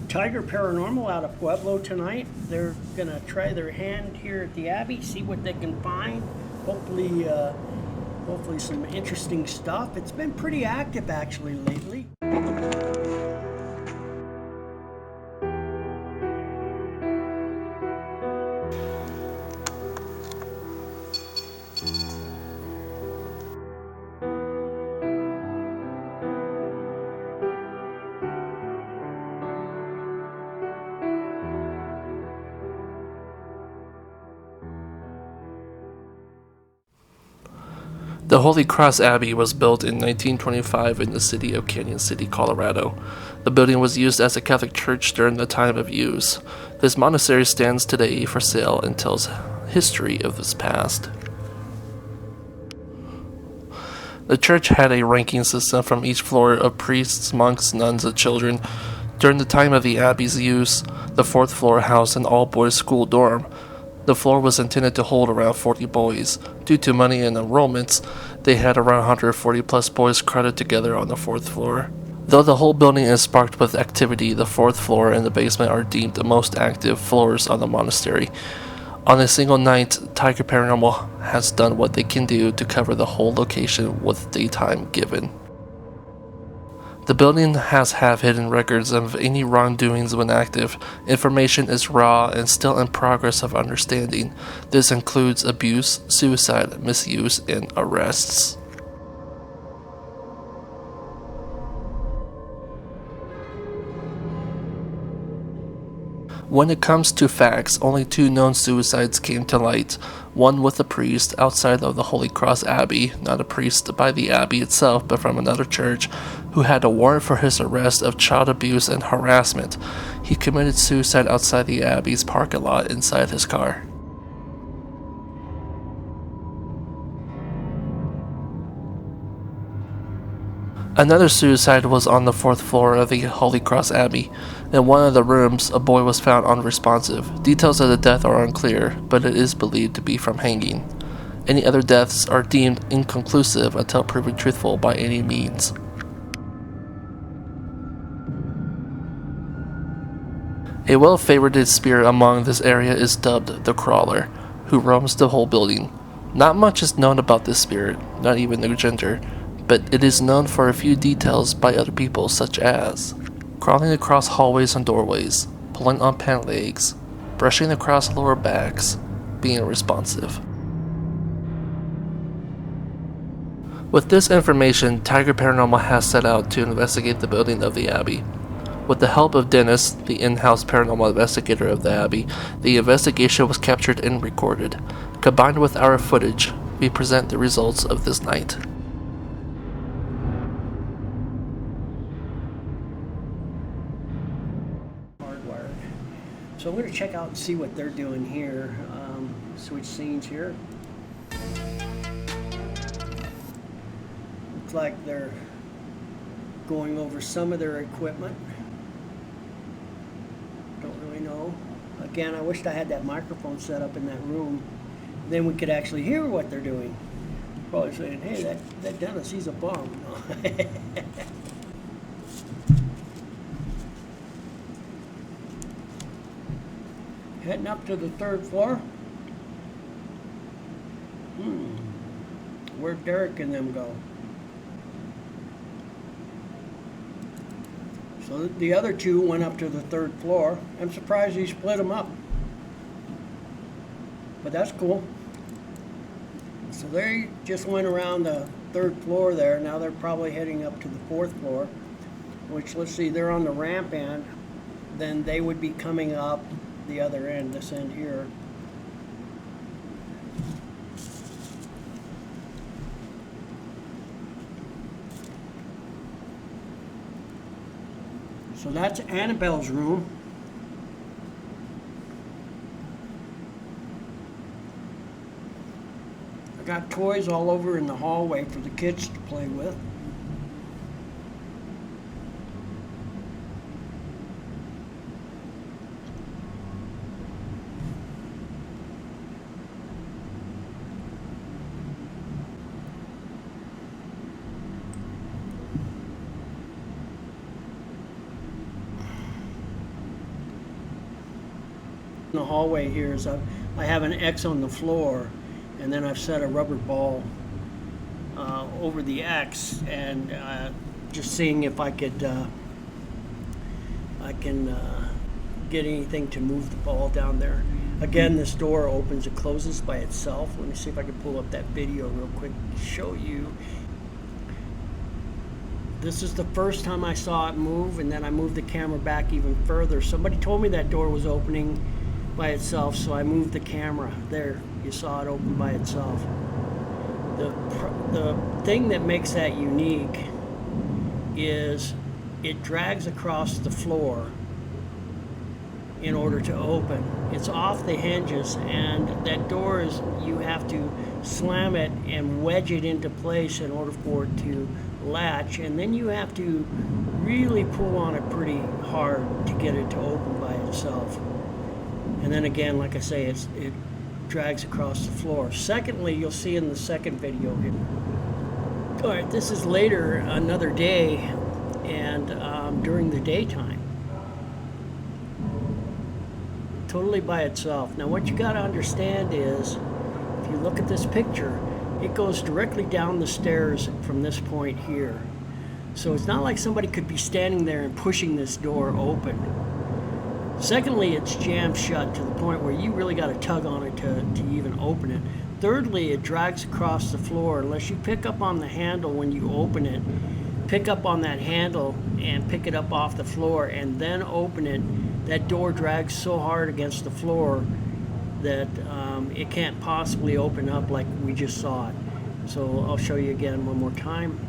Tiger Paranormal out of Pueblo tonight. They're gonna try their hand here at the Abbey, see what they can find. Hopefully some interesting stuff. It's been pretty active actually lately. The Holy Cross Abbey was built in 1925 in the city of Canon City, Colorado. The building was used as a Catholic church during the time of use. This monastery stands today for sale and tells history of its past. The church had a ranking system from each floor of priests, monks, nuns, and children. During the time of the Abbey's use, the fourth floor housed an all-boys school dorm. The floor was intended to hold around 40 boys. Due to money and enrollments, they had around 140 plus boys crowded together on the fourth floor. Though the whole building is sparked with activity, the fourth floor and the basement are deemed the most active floors on the monastery. On a single night, Tiger Paranormal has done what they can do to cover the whole location with daytime given. The building has hidden records of any wrongdoings when active. Information is raw and still in progress of understanding. This includes abuse, suicide, misuse, and arrests. When it comes to facts, only 2 known suicides came to light. One with a priest outside of the Holy Cross Abbey, not a priest by the Abbey itself, but from another church, who had a warrant for his arrest of child abuse and harassment. He committed suicide outside the Abbey's parking lot inside his car. Another suicide was on the 4th floor of the Holy Cross Abbey. In one of the rooms, a boy was found unresponsive. Details of the death are unclear, but it is believed to be from hanging. Any other deaths are deemed inconclusive until proven truthful by any means. A well-favorited spirit among this area is dubbed the Crawler, who roams the whole building. Not much is known about this spirit, not even their gender, but it is known for a few details by other people, such as crawling across hallways and doorways, pulling on pant legs, brushing across lower backs, being responsive. With this information, Tiger Paranormal has set out to investigate the building of the Abbey. With the help of Dennis, the in-house paranormal investigator of the Abbey, the investigation was captured and recorded. Combined with our footage, we present the results of this night. So I'm going to check out and see what they're doing here. Switch scenes here. Looks like they're going over some of their equipment. Don't really know. Again, I wished I had that microphone set up in that room. Then we could actually hear what they're doing. Probably saying, hey, that Dennis, he's a bum. Heading up to the 3rd floor. Where'd Derek and them go? So the other 2 went up to the 3rd floor. I'm surprised he split them up. But that's cool. So they just went around the 3rd floor there. Now they're probably heading up to the 4th floor, which, let's see, they're on the ramp end. Then they would be coming up the other end, this end here. So that's Annabelle's room. I got toys all over in the hallway for the kids to play with. the hallway here is I have an X on the floor, and then I've set a rubber ball over the X, and just seeing if I could get anything to move the ball down there. Again, this door opens and closes by itself. Let me see if I can pull up that video real quick to show you. This is the first time I saw it move, and then I moved the camera back even further. Somebody told me that door was opening by itself, so I moved the camera. There, you saw it open by itself. The thing that makes that unique is it drags across the floor in order to open. It's off the hinges, and that door is, you have to slam it and wedge it into place in order for it to latch, and then you have to really pull on it pretty hard to get it to open by itself. And then again, like I say, it drags across the floor. Secondly, you'll see in the second video here. All right, this is later, another day, and during the daytime. Totally by itself. Now what you got to understand is, if you look at this picture, it goes directly down the stairs from this point here. So it's not like somebody could be standing there and pushing this door open. Secondly, it's jammed shut to the point where you really got to tug on it to even open it. Thirdly, it drags across the floor. Unless you pick up on the handle when you open it, pick up on that handle and pick it up off the floor and then open it, that door drags so hard against the floor that it can't possibly open up like we just saw it. So I'll show you again one more time.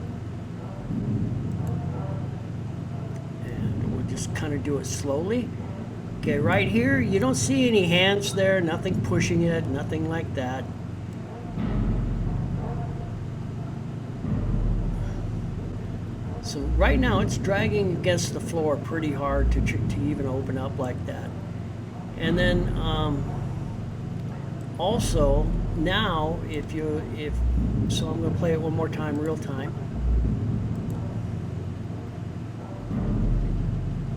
And we'll just kind of do it slowly. Okay, right here, you don't see any hands there, nothing pushing it, nothing like that. So right now it's dragging against the floor pretty hard to even open up like that. And then also now so I'm going to play it one more time, real time.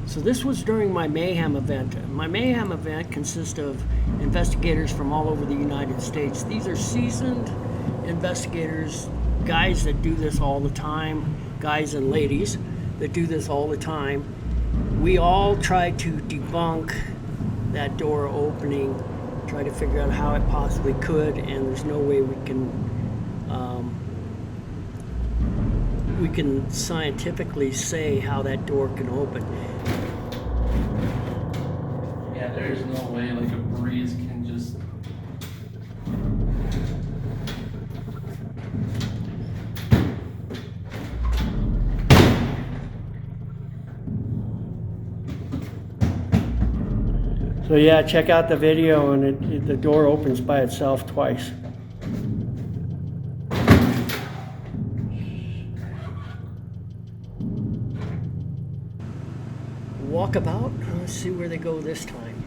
So this was during my Mayhem event. My Mayhem event consists of investigators from all over the United States. These are seasoned investigators, guys that do this all the time, guys and ladies that do this all the time. We all try to debunk that door opening, try to figure out how it possibly could, and there's no way we can scientifically say how that door can open. Yeah, there's no way like a breeze can just. So yeah, check out the video, and the door opens by itself twice. Walkabout. Let's see where they go this time.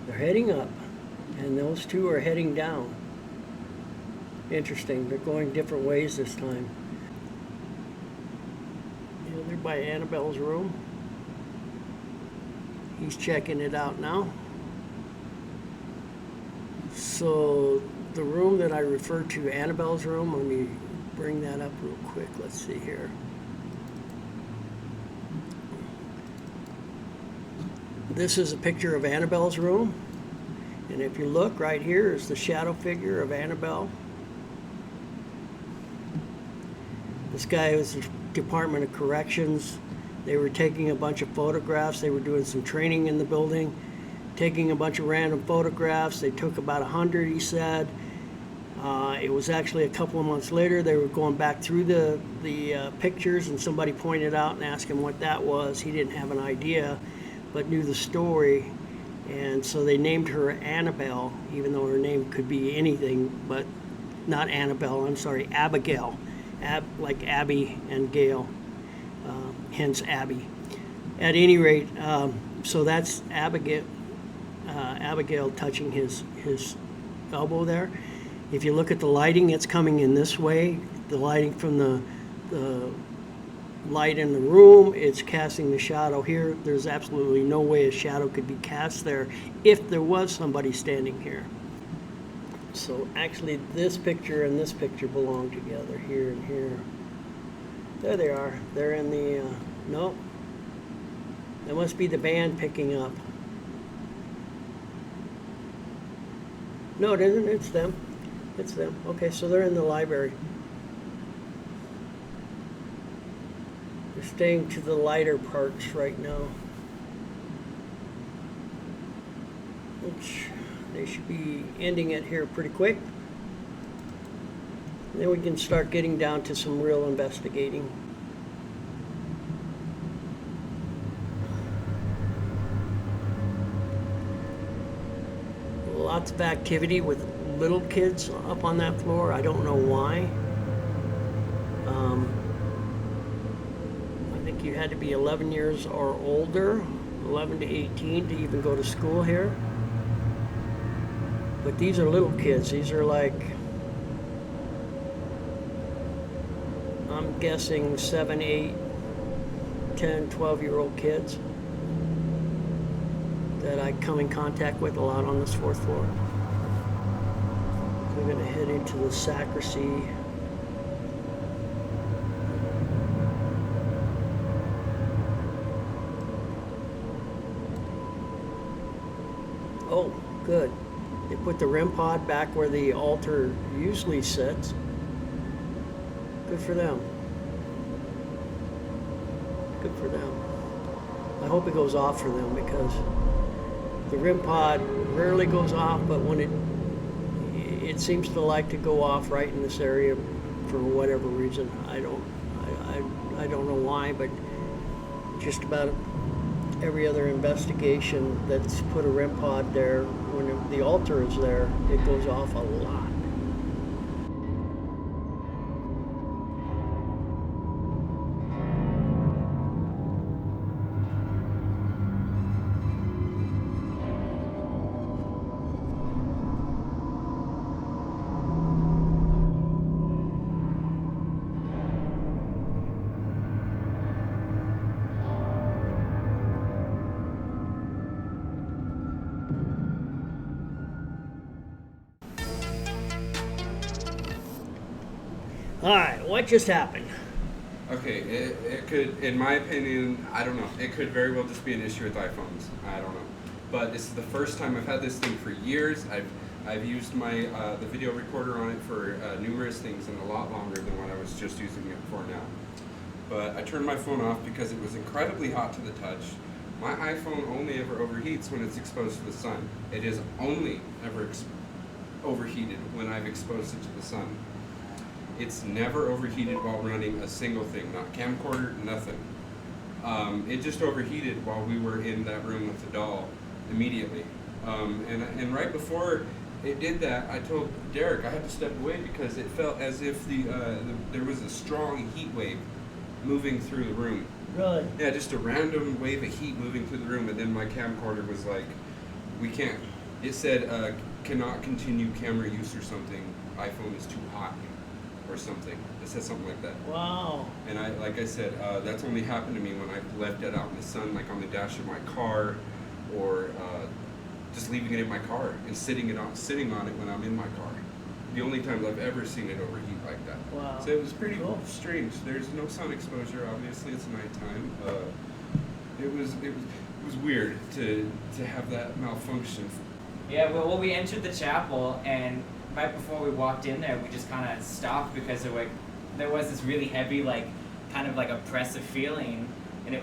They're heading up, and those two are heading down. Interesting. They're going different ways this time. Yeah, they're by Annabelle's room. He's checking it out now. So the room that I referred to, Annabelle's room, let me bring that up real quick. Let's see here. This is a picture of Annabelle's room. And if you look right here is the shadow figure of Annabelle. This guy was the Department of Corrections. They were taking a bunch of photographs. They were doing some training in the building, taking a bunch of random photographs. They took about 100, he said. It was actually a couple of months later. They were going back through the pictures, and somebody pointed out and asked him what that was. He didn't have an idea, but knew the story. And so they named her Annabelle, even though her name could be anything, but not Annabelle, I'm sorry, Abigail. Like Abby and Gail, hence Abby. At any rate, so that's Abigail touching his elbow there. If you look at the lighting, it's coming in this way. The lighting from the light in the room, it's casting the shadow here. There's absolutely no way a shadow could be cast there if there was somebody standing here. So actually this picture and this picture belong together, here and here. There they are. They're in the, no. That must be the band picking up. No, it isn't. It's them. It's them. Okay, so they're in the library. They're staying to the lighter parts right now. Which they should be ending it here pretty quick. And then we can start getting down to some real investigating. Lots of activity with little kids up on that floor. I don't know why. I think you had to be 11 years or older, 11 to 18 to even go to school here. But these are little kids. These are like, I'm guessing 7, 8, 10, 12-year-old kids that I come in contact with a lot on this 4th floor. We're going to head into the sacristy. Oh, good. They put the REM pod back where the altar usually sits. Good for them. Good for them. I hope it goes off for them, because the REM pod rarely goes off, but when it seems to like to go off right in this area for whatever reason. I don't know why, but just about every other investigation that's put a REM pod there, when the altar is there, it goes off a lot. All right, what just happened? Okay, it could, in my opinion, I don't know. It could very well just be an issue with iPhones. I don't know. But this is the first time I've had this thing for years. I've used my the video recorder on it for numerous things and a lot longer than what I was just using it for now. But I turned my phone off because it was incredibly hot to the touch. My iPhone only ever overheats when it's exposed to the sun. It is only ever overheated when I've exposed it to the sun. It's never overheated while running a single thing, not camcorder, nothing. It just overheated while we were in that room with the doll immediately. And right before it did that, I told Derek I had to step away because it felt as if there was a strong heat wave moving through the room. Really? Yeah, just a random wave of heat moving through the room, and then my camcorder was like, we can't. It said, cannot continue camera use or something. iPhone is too hot. Or something. It says something like that. Wow. And like I said, that's only happened to me when I've left it out in the sun, like on the dash of my car, or just leaving it in my car and sitting on it when I'm in my car. The only times I've ever seen it overheat like that. Wow. So it was pretty Cool. Strange. There's no sun exposure. Obviously, it's nighttime. It was weird to have that malfunction. Yeah. Well, we entered the chapel and. Right before we walked in there, we just kind of stopped because there was this really heavy, kind of oppressive feeling, and it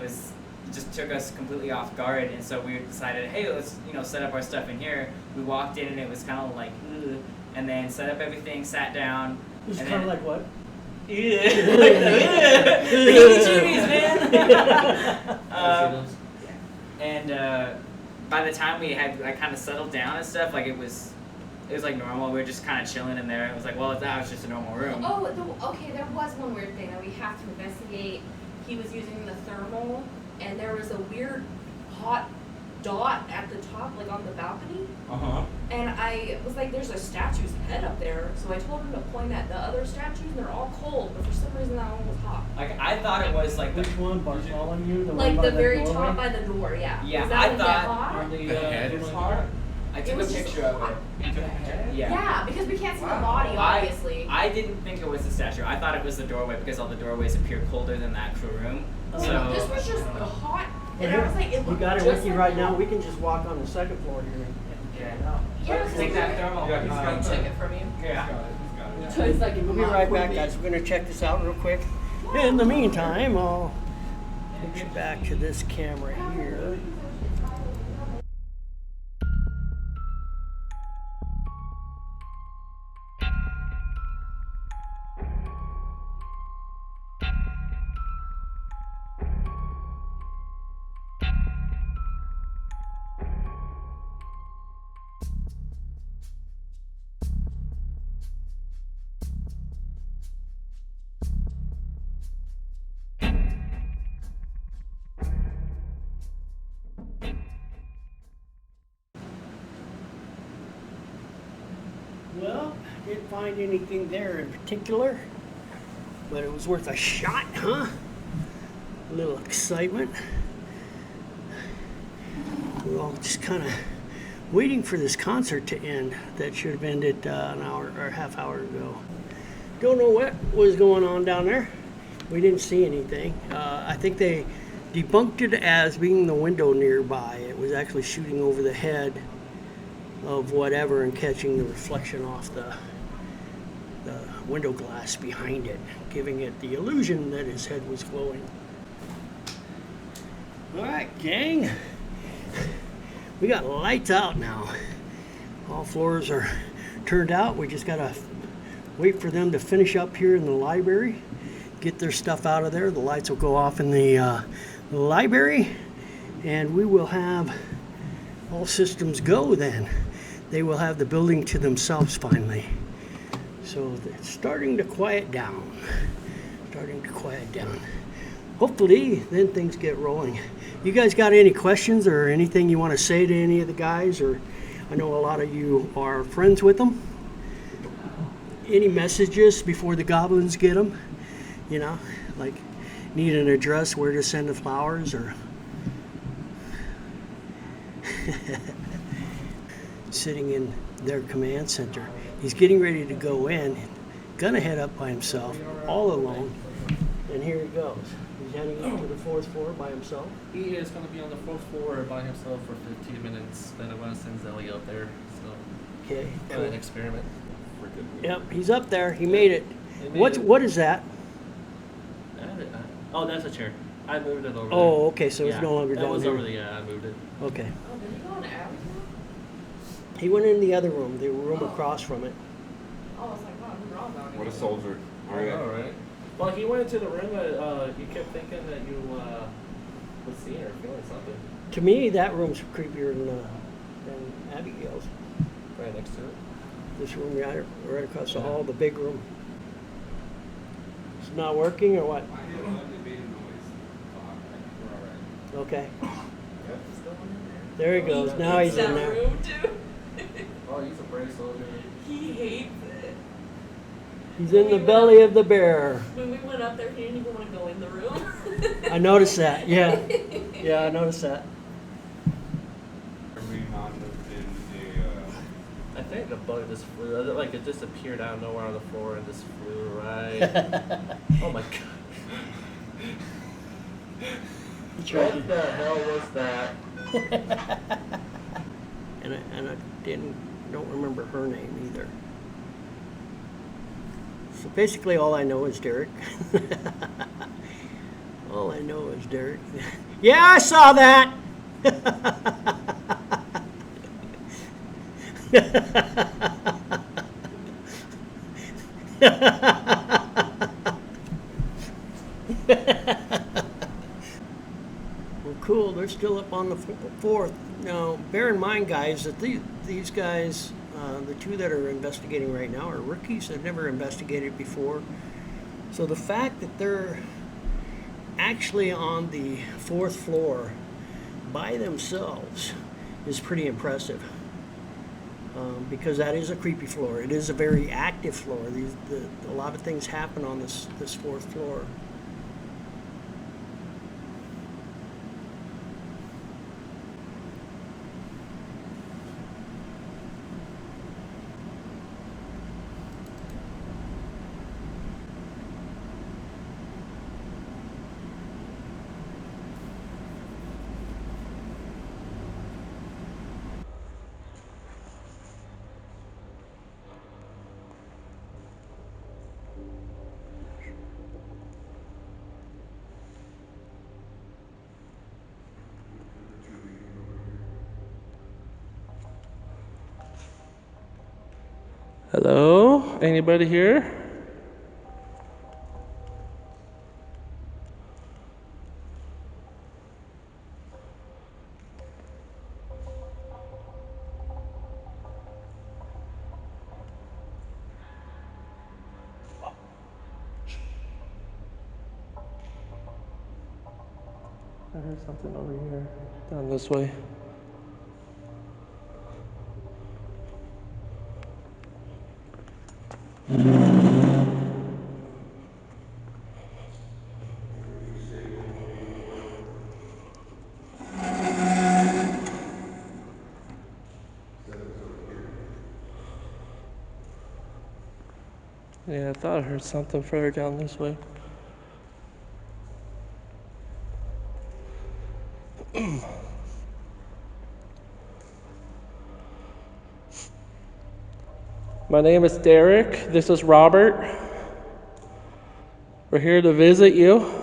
just took us completely off guard. And so we decided, hey, let's set up our stuff in here. We walked in and it was kind of like, ugh, and then set up everything, sat down. It was kind of like what? The heebie-jeebies, man. And by the time we had kind of settled down and stuff, it was like normal. We were just kind of chilling in there. It was like, well, that was just a normal room. Oh, okay, there was one weird thing that we have to investigate. He was using the thermal, and there was a weird hot dot at the top, like on the balcony. Uh-huh. And I was like, there's a statue's head up there. So I told him to point at the other statues, and they're all cold, but for some reason that one was hot. Like I thought it was like the Which one, Bartholomew? The Like one by the very doorway? top by the door, yeah. Yeah, Was that I one thought- that hot? On the head it is was hot? hot. I It took a was just picture of hot. it. Yeah. Yeah, because we can't see the body, obviously. I didn't think it was the statue. I thought it was the doorway because all the doorways appear colder than the actual room. Oh. So This was just hot. And Here, I was like, it we looked got it just with you like right that. now. We can just walk on the second floor here and check it out. Yeah, because take that thermal. Yeah, he's got Take it from you. Yeah. He's got it. So he's like, We'll be right back, guys. We're going to check this out real quick. In the meantime, I'll get you back to this camera here. Well, didn't find anything there in particular, but it was worth a shot, huh? A little excitement. We're all just kind of waiting for this concert to end. That should have ended an hour or a half hour ago. Don't know what was going on down there. We didn't see anything. I think they debunked it as being the window nearby. It was actually shooting over the head of whatever and catching the reflection off the window glass behind it, giving it the illusion that his head was glowing. All right, gang. We got lights out now. All floors are turned out. We just gotta wait for them to finish up here in the library, get their stuff out of there. The lights will go off in the library, and we will have all systems go then. They will have the building to themselves finally. So it's starting to quiet down. Starting to quiet down. Hopefully, then things get rolling. You guys got any questions or anything you want to say to any of the guys? Or I know a lot of you are friends with them. Any messages before the goblins get them? You know, like need an address where to send the flowers or... Sitting in their command center. He's getting ready to go in, gonna head up by himself, all alone, and here he goes. He's heading up to the 4th floor by himself. He is going to be on the 4th floor by himself for 15 minutes. Then I'm going to send Zelly up there. So, Okay, an cool. experiment. Yep, he's up there. He made it. He made What it. is that? Oh, that's a chair. I moved it over there. Oh, okay, so it's Yeah, no longer that down was here. over there. Yeah, I moved it. Okay. Oh, did he go in the alley? He went in the other room, the room across from it. Oh, I was like, wow, who's wrong about it? What a soldier. All right. All right. Well, he went into the room. You kept thinking that you would see or feeling something To me, that room's creepier than Abigail's. right next to it. This room right across the hall, the big room. It's not working or what? Okay. There he goes. Now he's in there. room too. Oh, he's a brave soldier. He hates it. He's in the belly of the bear. When we went up there, he didn't even want to go in the room. I noticed that. Yeah. Yeah, I noticed that. Are we not in I think the bug just flew. Like it just appeared out of nowhere on the floor and just flew right. Oh my god. What the hell was that? And I don't remember her name either. So basically all I know is Derek. All I know is Derek. Yeah, I saw that! Well, cool. They're still up on the 4th. Now, bear in mind, guys, that these guys, the two that are investigating right now, are rookies. They've never investigated before. So the fact that they're actually on the 4th floor by themselves is pretty impressive. Because that is a creepy floor. It is a very active floor. A lot of things happen on this fourth floor. Hello? Anybody here? I heard something over here. Down this way. Yeah, I thought I heard something further down this way. My name is Derek. This is Robert. We're here to visit you.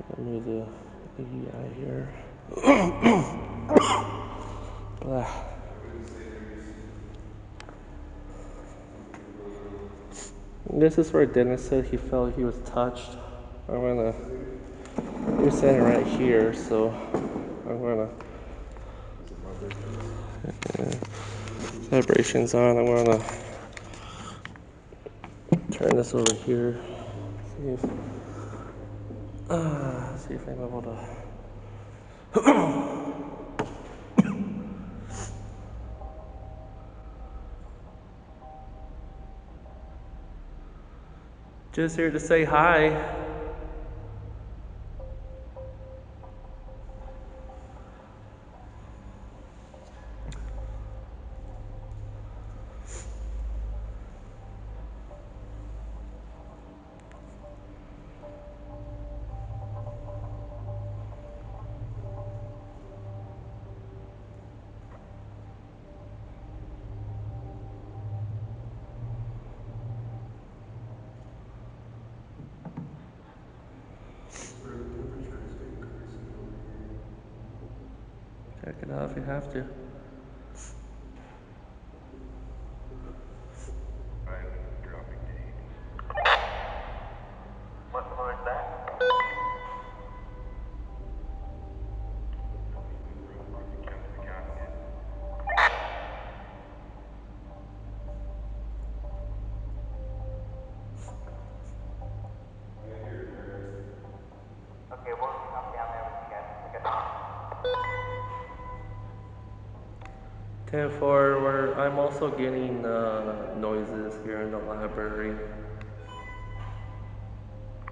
Let me do EI here. Blah. This is where Dennis said he felt he was touched. You're sitting right here, so I'm gonna. Vibrations on. I'm gonna turn this over here. See if I'm able to. Just here to say hi. Check it out if you have to. What floor is that? Okay, we'll come down there with you guys. Okay. 10-4, where I'm also getting noises here in the library.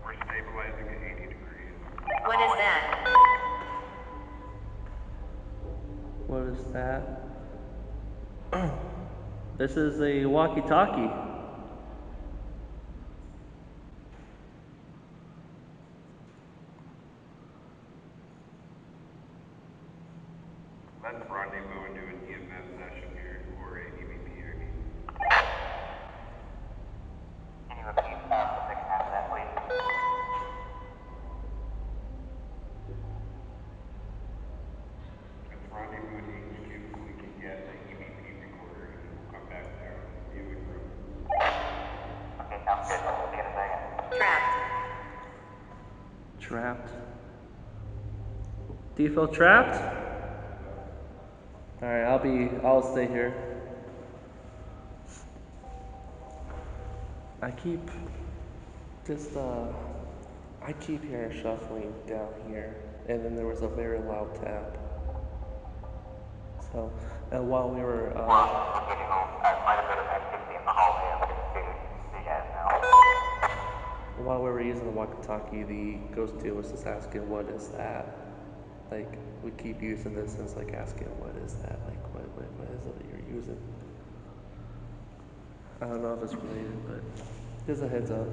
We're stabilizing at 80 degrees. What is that? What is that? This is a walkie-talkie. Let's rendezvous and do an EMS session here, or a EVP, I mean. Can you repeat the second half of that, please? Let's rendezvous at HQ so we can get the EVP recorder, and we'll come back down to the viewing room. Okay, sounds good. Trapped? Do you feel trapped? Alright, I'll stay here. I keep hearing shuffling down here, and then there was a very loud tap. So, and while we were, Getting quite a bit of activity in the hallway. I'm looking to see you guys now. while we were using the walkie-talkie, the ghost dude was just asking, "What is that?" Like, we keep using this, and it's like asking, "What is that?" Like, what is it that you're using? I don't know if it's related, but just a heads up.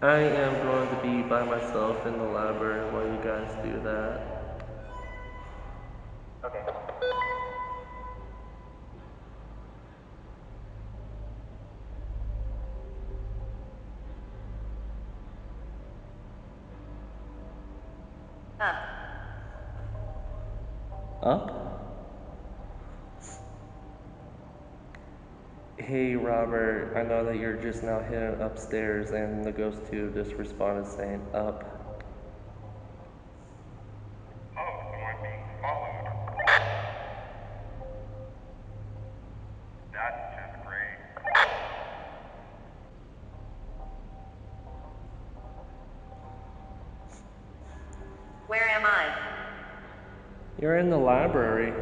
I am going to be by myself in the library while you guys do that. Okay. Up? Hey Robert, I know that you're just now heading upstairs and the ghost tube just responded saying up. Oh, so I'm being followed. That's just great. Where am I? You're in the library.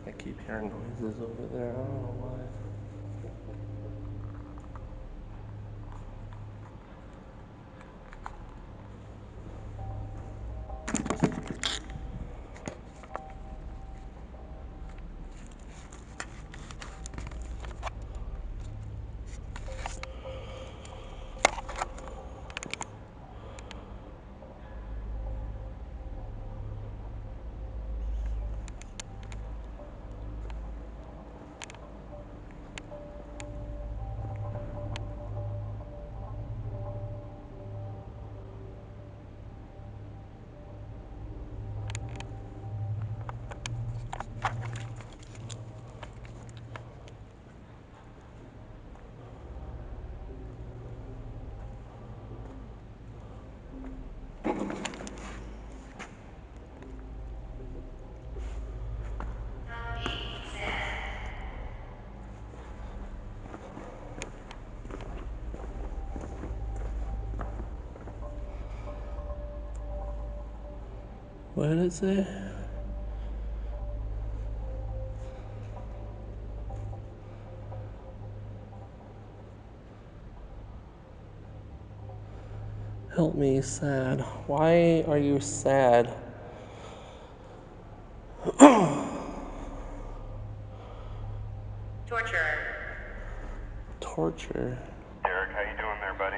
I keep hearing noises over there, I don't know why. What did it say? Help me, sad. Why are you sad? Torturer. Torture. Derek, how you doing there, buddy?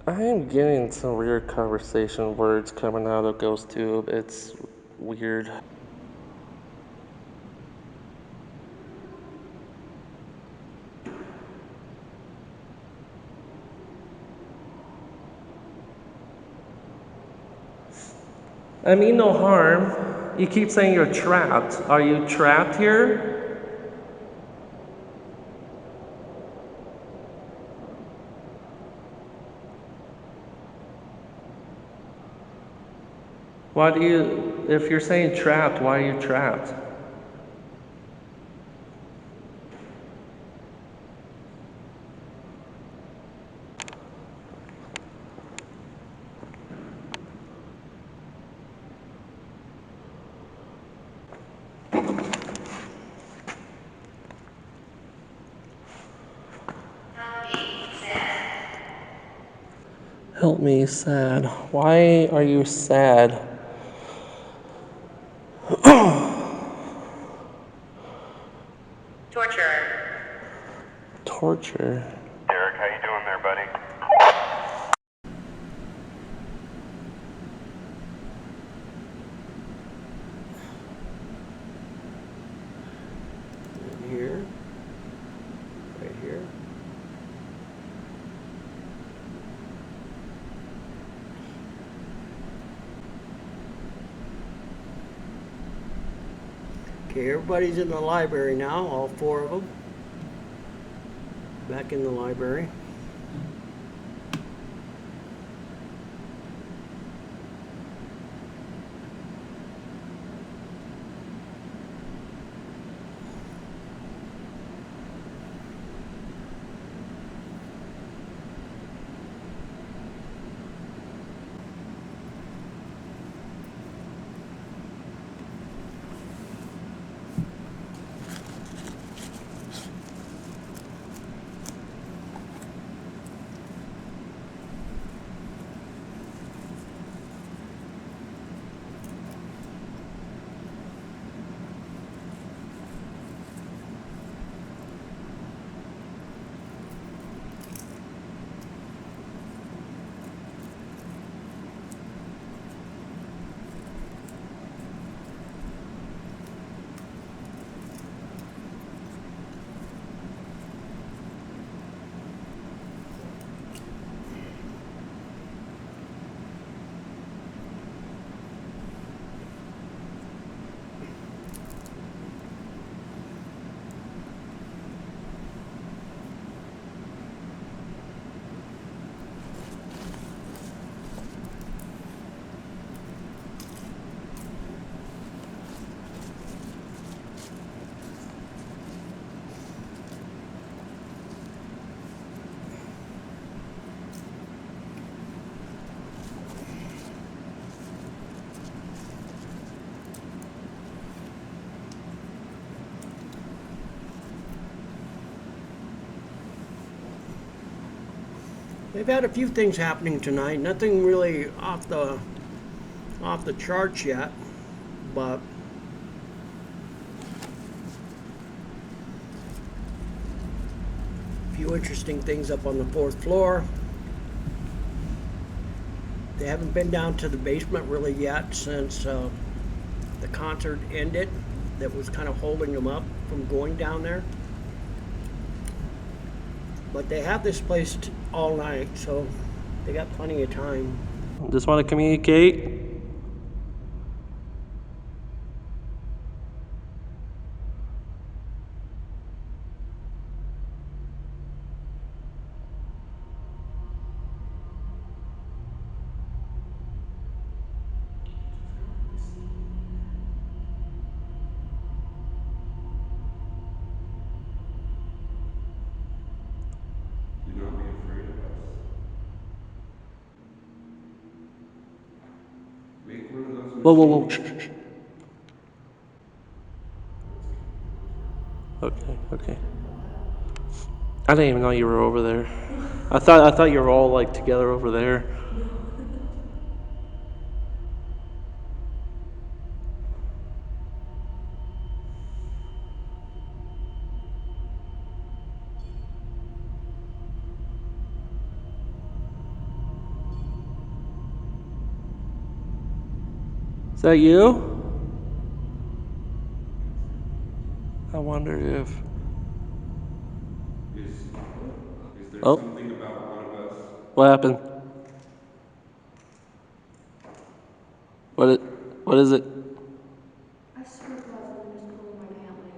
I am getting some weird conversation words coming out of Ghost Tube. It's weird. I mean no harm. You keep saying you're trapped. Are you trapped here? Why do you, if you're saying trapped, why are you trapped? Help me, sad. Why are you sad? Torturer. Torture. Derek, how you doing there, buddy? Okay, everybody's in the library now, all 4 of them. Back in the library. They've had a few things happening tonight. Nothing really off the charts yet, but a few interesting things up on the 4th floor. They haven't been down to the basement really yet since the concert ended. That was kind of holding them up from going down there. But they have this place all night, so they got plenty of time. Just want to communicate. Do not be afraid of us. Make one of those machines. Whoa, whoa, whoa. Shh, shh, shh. Okay, okay. I didn't even know you were over there. I thought you were all like together over there. Is that you? I wonder if. Is there Oh. something about one of us? What happened? What is it? I swear to God, something just pulled my pant leg.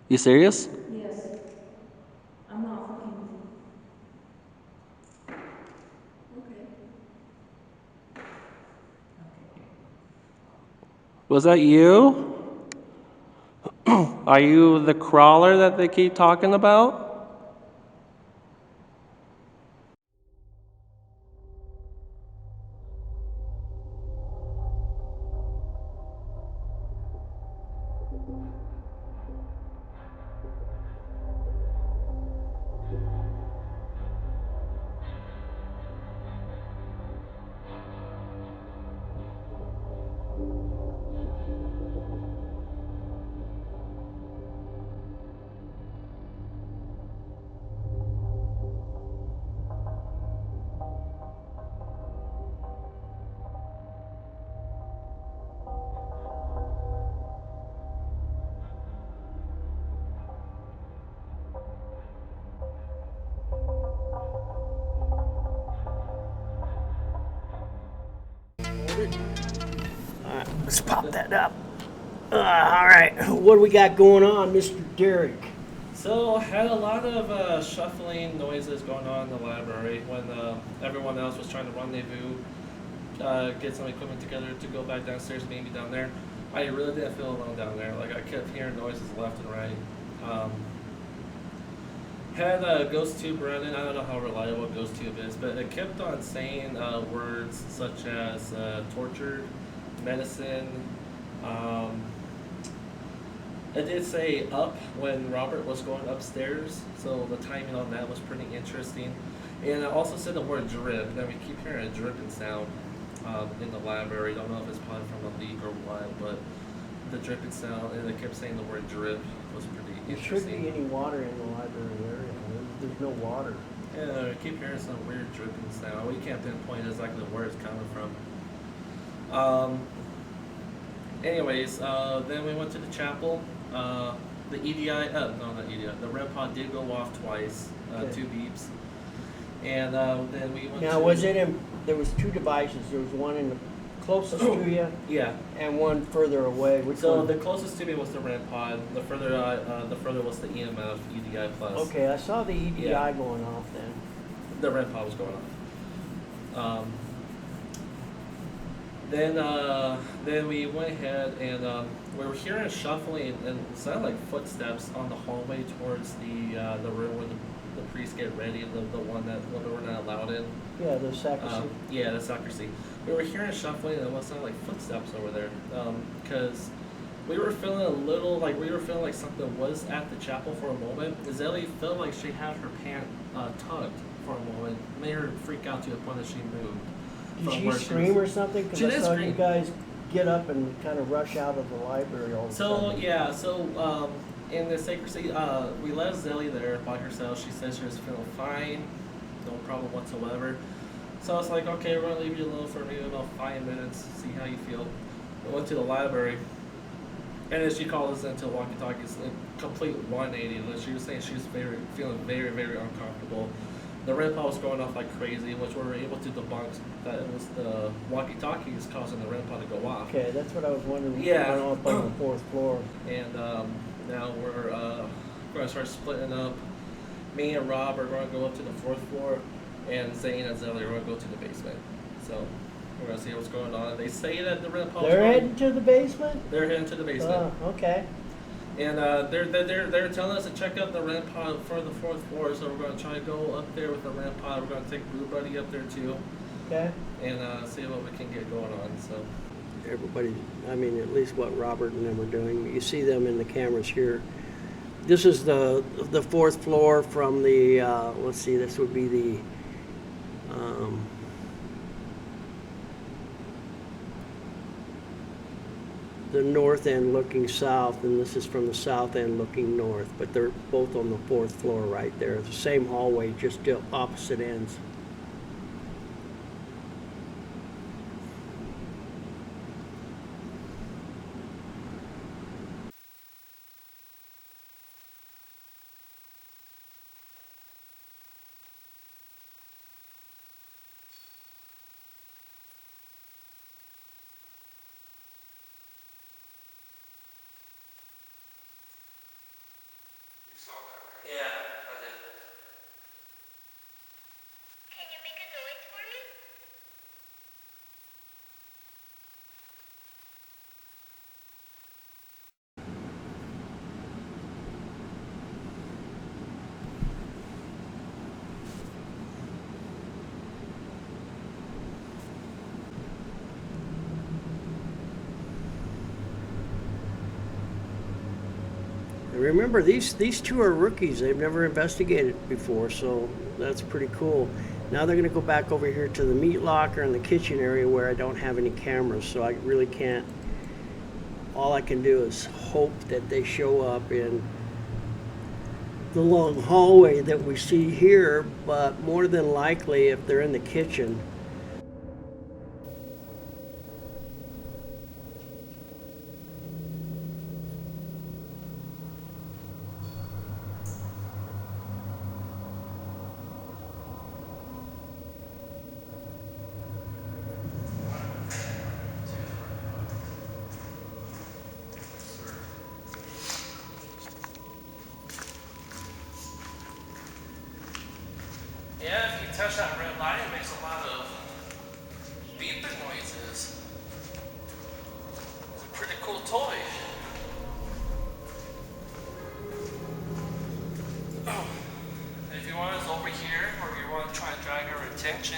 You serious? Yes. I'm not fucking with you. Okay. Was that you? Are you the crawler that they keep talking about? Alright, let's pop that up. All right, what do we got going on, Mr. Derek? So I had a lot of shuffling noises going on in the library when everyone else was trying to rendezvous, get some equipment together to go back downstairs and meet me down there. I really didn't feel alone down there. Like I kept hearing noises left and right. Had a ghost tube running. I don't know how reliable ghost tube is, but it kept on saying words such as tortured, medicine. It did say up when Robert was going upstairs, so the timing on that was pretty interesting. And it also said the word drip. Now we keep hearing a dripping sound in the library. Don't know if it's probably from a leak or what, but the dripping sound, and it kept saying the word drip, was pretty There interesting. shouldn't be any water in the library area. There's no water. Yeah, I keep hearing some weird dripping sound. We can't pinpoint exactly where it's coming from. Anyways, then we went to the chapel. The EDI, no, not EDI, the REM pod did go off twice, Okay. 2 beeps. And then we went Now, to... was it in, there was 2 devices. There was one in the closest to you Yeah. and one further away. Which So one? the closest to me was the REM pod. The further was the EMF, EDI plus. Okay, I saw the EDI Yeah. going off then. The REM pod was going off. Then we went ahead and we were hearing shuffling and it sounded like footsteps on the hallway towards the room where the priests get ready, the one that we're not allowed in. Yeah, the sacristy. Yeah, the sacristy. We were hearing shuffling and it sounded like footsteps over there because we were feeling like something was at the chapel for a moment. Zelly felt like she had her pant tugged for a moment, made her freak out to the point that she moved. Did from she where scream was. or something? Because She I did saw scream. you guys get up and kind of rush out of the library all of a So sudden. yeah, so in the sacristy, we left Zelly there by herself. She said she was feeling fine, no problem whatsoever. So I was like, okay, we're gonna leave you alone for maybe about 5 minutes, see how you feel. We went to the library, and then she called us into walkie-talkies, a complete 180. And she was saying she was feeling very, very uncomfortable. The REM pod was going off like crazy, which we were able to debunk that it was the walkie-talkies causing the REM pod to go off. Okay, that's what I was wondering. Yeah. Went up on the 4th floor. And now we're going to start splitting up. Me and Rob are going to go up to the 4th floor, and Zane and Zelly are going to go to the basement. So we're going to see what's going on. They say that the REM pod They're heading to the basement? They're heading to the basement. Okay. And they're telling us to check out the REM pod for the 4th floor, so we're going to try to go up there with the REM pod. We're going to take Blue Buddy up there too, Okay. and see what we can get going on. So Everybody, I mean, at least what Robert and them are doing. You see them in the cameras here. This is the 4th floor from the, let's see, this would be the, the north end looking south, and this is from the south end looking north, but they're both on the 4th floor right there. The same hallway, just opposite ends. yeah, I did. Can you make a noise for me? Remember, these 2 are rookies. They've never investigated before, so that's pretty cool. Now they're going to go back over here to the meat locker and the kitchen area where I don't have any cameras, so I really can't. All I can do is hope that they show up in the long hallway that we see here, but more than likely, if they're in the kitchen, touch that red light, it makes a lot of beeping noises. It's a pretty cool toy. And if you want us over here, or you want to try and drag our attention,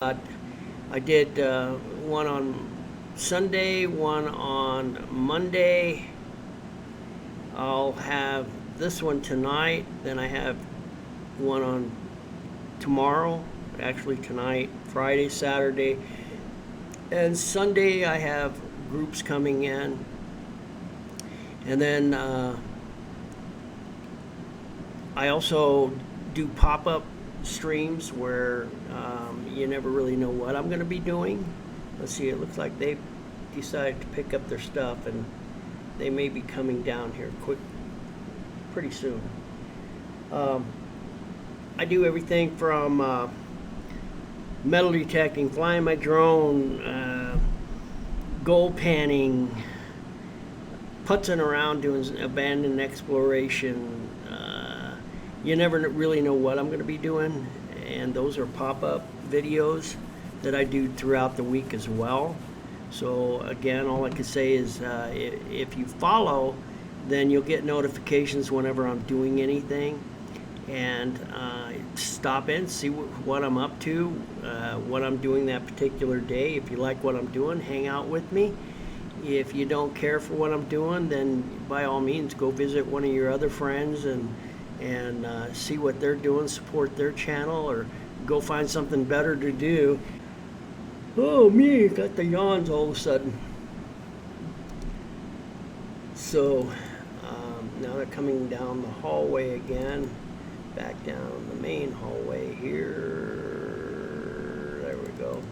I did one on Sunday, one on Monday. I'll have this one tonight. Then I have one on tomorrow. actually tonight, Friday, Saturday, and Sunday I have groups coming in. And then I also do pop-up streams where you never really know what I'm going to be doing. Let's see, it looks like they decided to pick up their stuff, and they may be coming down here pretty soon. I do everything from metal detecting, flying my drone, gold panning, putzing around doing abandoned exploration. You never really know what I'm going to be doing, and those are pop-up videos that I do throughout the week as well. So again, all I can say is if you follow, then you'll get notifications whenever I'm doing anything, and stop in, see what I'm up to, what I'm doing that particular day. If you like what I'm doing, hang out with me. If you don't care for what I'm doing, then by all means go visit one of your other friends and see what they're doing, support their channel, or go find something better to do. Oh, me, got the yawns all of a sudden. So now they're coming down the hallway again, back down the main hallway here. There we go.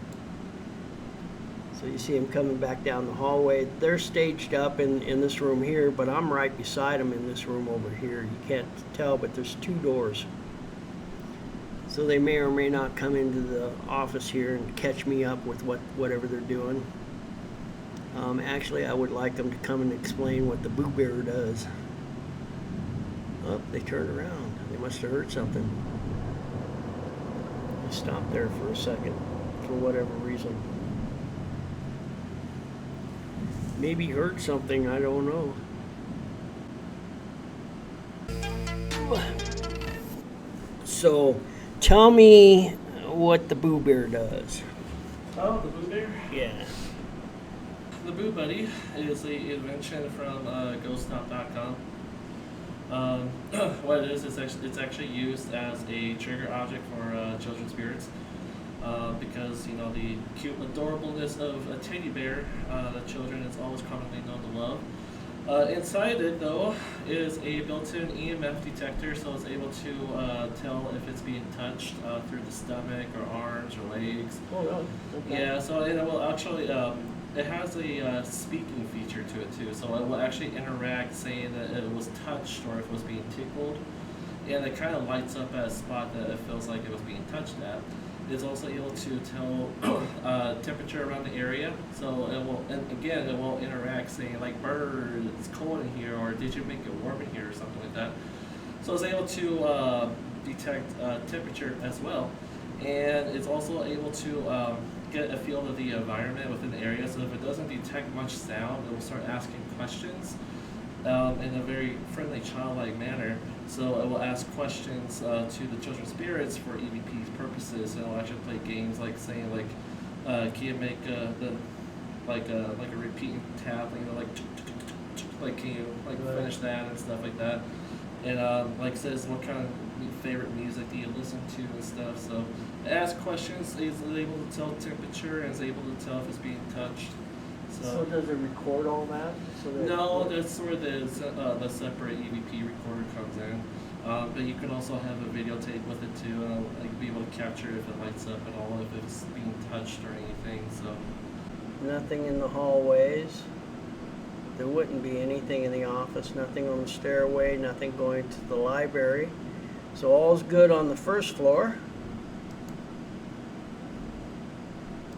So you see them coming back down the hallway. They're staged up in this room here, but I'm right beside them in this room over here. You can't tell, but there's 2 doors. So they may or may not come into the office here and catch me up with whatever they're doing. Actually, I would like them to come and explain what the Boo Bear does. Oh, they turned around. They must have heard something. They stopped there for a second for whatever reason. Maybe heard something, I don't know. So, tell me what the Boo Bear does. Oh, the Boo Bear? Yeah. The Boo Buddy is an invention from ghoststop.com. What it is, it's actually used as a trigger object for children's spirits. Because, you know, the cute adorableness of a teddy bear that children is always commonly known to love. Inside it, though, is a built-in EMF detector, so it's able to tell if it's being touched through the stomach or arms or legs. Oh, really? Okay. Yeah, so it will actually, it has a speaking feature to it, too. So it will actually interact saying that it was touched or if it was being tickled. And it kind of lights up at a spot that it feels like it was being touched at. It's also able to tell temperature around the area, so it will, and again, it will interact saying like, "Bird, it's cold in here," or "Did you make it warm in here?" or something like that. So it's able to detect temperature as well, and it's also able to get a feel of the environment within the area. So if it doesn't detect much sound, it will start asking questions in a very friendly, childlike manner. So it will ask questions to the children's spirits for EVP's purposes, and it will actually play games like saying like, can you make a repeating tap, you know, like can you finish that and stuff like that, and like says what kind of favorite music do you listen to and stuff. So it asks questions, is able to tell temperature, and is able to tell if it's being touched. So does it record all that? So that No, that's where the separate EVP recorder comes in. But you can also have a videotape with it too, like be able to capture if it lights up at all, if it's being touched or anything. So Nothing in the hallways. There wouldn't be anything in the office, nothing on the stairway, nothing going to the library. So all's good on the first floor.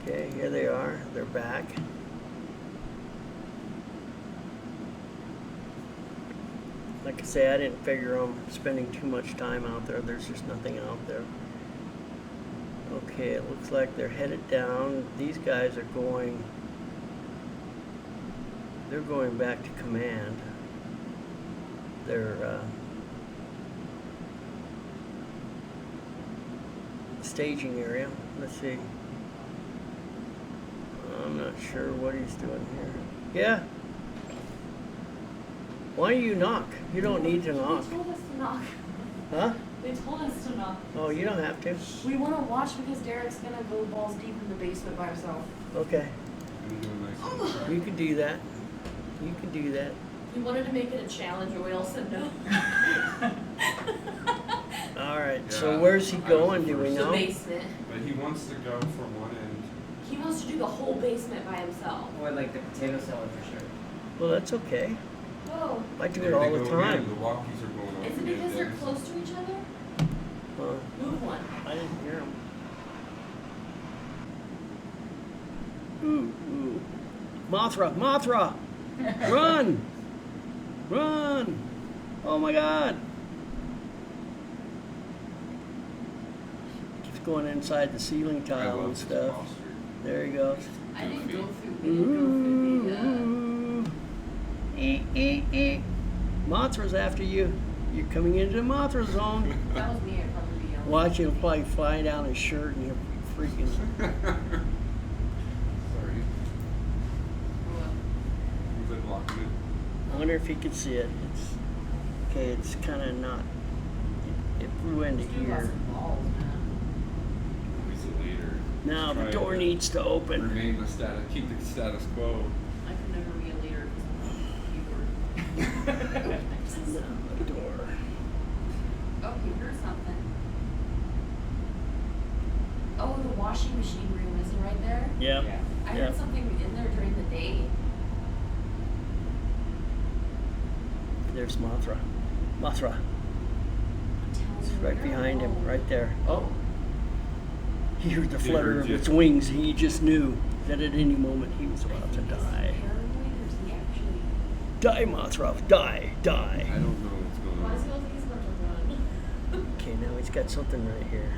Okay, here they are. They're back. Like I say, I didn't figure on spending too much time out there. There's just nothing out there. Okay, it looks like they're headed down. These guys are going... They're going back to command. They're staging area. Let's see. I'm not sure what he's doing here. Yeah. Why do you knock? You don't need to knock. He told us to knock. Huh? They told us to not. Oh, you don't have to. We want to watch because Derek's gonna go balls deep in the basement by himself. Okay. I'm doing nice. You can do that. You can do that. We wanted to make it a challenge, and we all said no. All right. Yeah, So where's he I was going? the Do we first. The know? basement. But he wants to go from one end. He wants to do the whole basement by himself. Or like the potato salad for sure. Well, that's okay. Whoa. I do There it all they the go again. time. The walkies are going on. Is it again, because they're Dennis. close to each other? Well, Move one. I didn't hear him. Ooh, ooh. Mothra, Mothra! Run! Run! Oh my God! Keeps going inside the ceiling I tile love and this stuff. monster. There he goes. I didn't go through. We didn't go through the. Mothra's after you. You're coming into the Mothra zone. That was me. I'd probably be yelling. Watch him fly down his shirt and he'll freaking. Sorry. What? Was I blocking it? I wonder if he could see it. It's okay. It's kind of not. It flew into This dude got here. some balls, man. He's a leader. Now the Try door to needs to open. Remain the status. Keep the status quo. I could never be a leader because I'm a keyboard. Now the door. Oh, you heard something. Oh, the washing machine room is it right there? Yep. Yeah. I Yep. heard something in there during the day. There's Mothra. Mothra. It's Telling me right where. behind him, right there. Oh. He heard the He flutter heard of you. its wings. He just knew that at any moment he was I about to think he's die. paranoid, or is he actually? Die, Mothra. Die. I Die. don't know what's going Why does he on. look like he's about to run? Okay, now he's got something right here.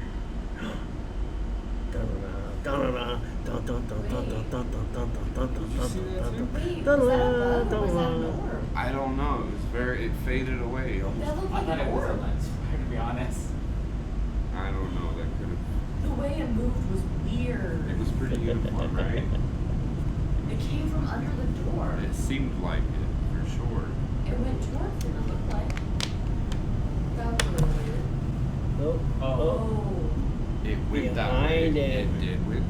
Wait, was that a bug or was that an orb? I don't know. It faded away. That Almost. looked I like thought an it was a orb. lens flare, to be honest. I don't know. That could have. The way it moved was weird. It was pretty uniform, right? It came from under the door. It seemed like it for sure. It went towards him, it looked like. That was really weird. Oh, oh. Oh. It went that way. Behind it. It did with it.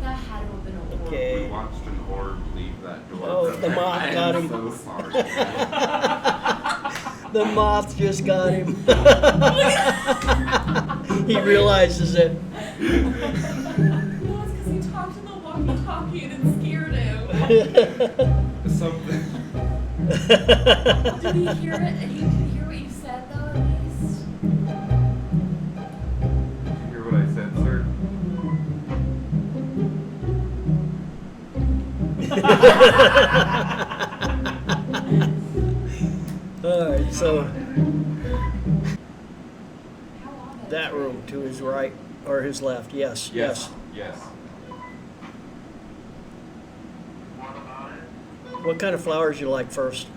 That had to have been a orb. Okay. We watched an orb leave that door. Oh, the moth I got am him. so sorry. The moth just got him. He realizes it. No, it's because he talked to the walkie-talkie and it scared him. Something. Did he hear it? Did he hear what you said, though, at least? Hear what I said, sir? All right, so How long had that it room been? to his right or his left. Yes, yes. Yes. What kind of flowers you like first?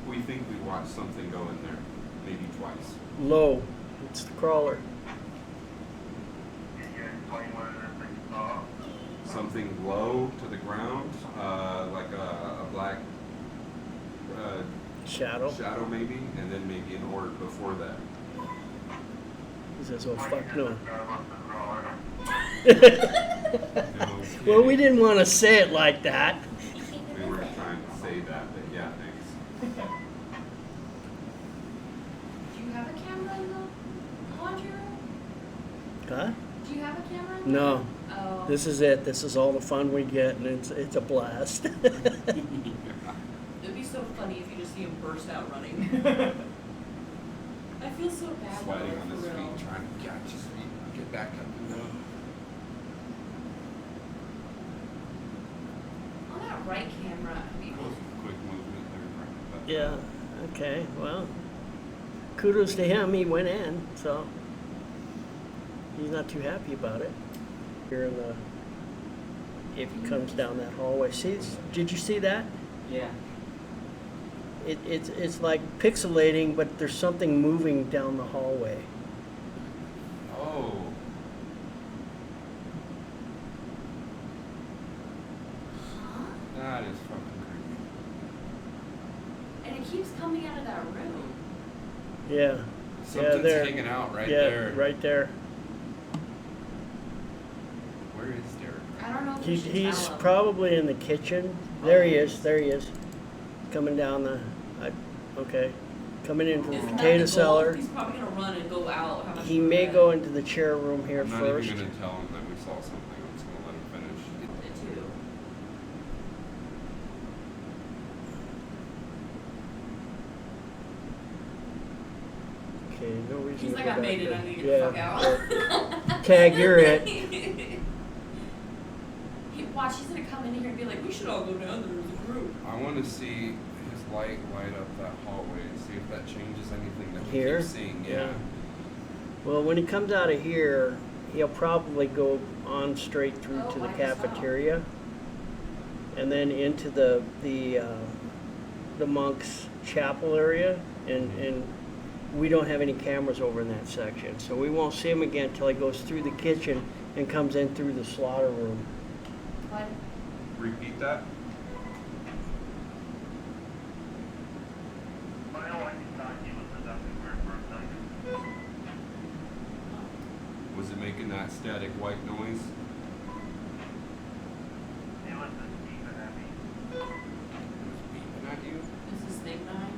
We think we watched something go in there. Maybe twice. Low. It's the crawler. Can you explain what it is that you saw? Something low to the ground, like a black Shadow. shadow maybe, and then maybe an orb before that. He says, "Oh fuck no." No Well, we kidding. didn't want to say it like that. We were trying to say that, but yeah, thanks. Do you have a camera in the laundry room? Huh? Do you have a camera in No. there? Oh. This is it. This is all the fun we get, and it's a blast. It'd be so funny if you just see him burst out running. I feel so bad about Sweating it on for his real. feet, trying to catch his feet, get back up and go. On that right camera, have you That was a quick movement there. Yeah. Okay. Well, kudos to him. He went in, so he's not too happy about it. Here in the, if he comes down that hallway, see? Did you see that? Yeah. It's like pixelating, but there's something moving down the hallway. Oh. keeps coming out of that room. Yeah. Something's there. hanging out right Yeah, there. right there. Where is Derek? I don't know if we should He's tell him. probably in the kitchen. There he is. There he is. Coming down the. Okay. Coming into the Isn't that potato the goal? cellar. He's probably gonna run and go out. How much He more may red? go into the chair room here I'm not first. even gonna tell him that we saw something. I'm just gonna let him finish. It too. Okay, no reason He's to like, go I back made it. there. I need to get the fuck out. Tag, you're it. Watch, he's gonna come in here and be like, we should all go down there as a group. I want to see his light up that hallway and see if that changes anything that we Here? keep seeing. Yeah. Well, when he comes out of here, he'll probably go on straight through Oh, to the like I saw. cafeteria, and then into the monks' chapel area, and we don't have any cameras over in that section, so we won't see him again until he goes through the kitchen and comes in through the slaughter room. What? Repeat that. I always thought he was seductive for a second. Was it making that static white noise? He was just beeping at me. It was beeping at you? Is this Snake Nine?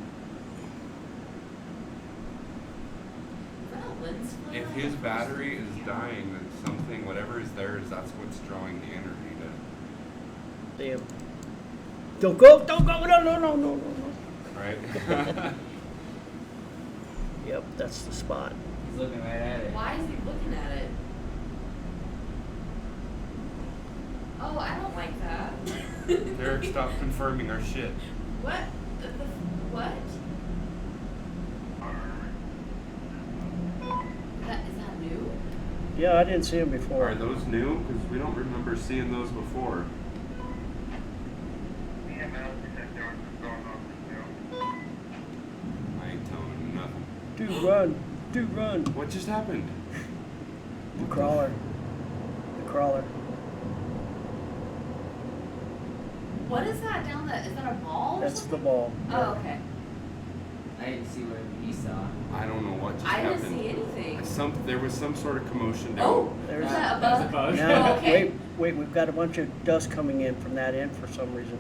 Is that a lens flare? If his battery is dying, then something, whatever is there, that's what's drawing the energy Damn. Don't go, no. to, right? Yep, that's the spot. He's looking right at it. Why is he looking at it? Oh, I don't like that. Derek, stop confirming our shit. What? What? Is that new? Yeah, I didn't see him before. Are those new? Because we don't remember seeing those before. Me and Mel said there was what's going on with you. I ain't telling him nothing. Dude, run. What just happened? The crawler. What is that down there? Is that a ball or That's the something? ball. Oh, okay. I didn't see what he saw. I don't know what just I happened. didn't see anything. There was some sort of commotion down. Oh, There's- is that a That's a bug? bug. Now, Oh, okay. wait, we've got a bunch of dust coming in from that end for some reason.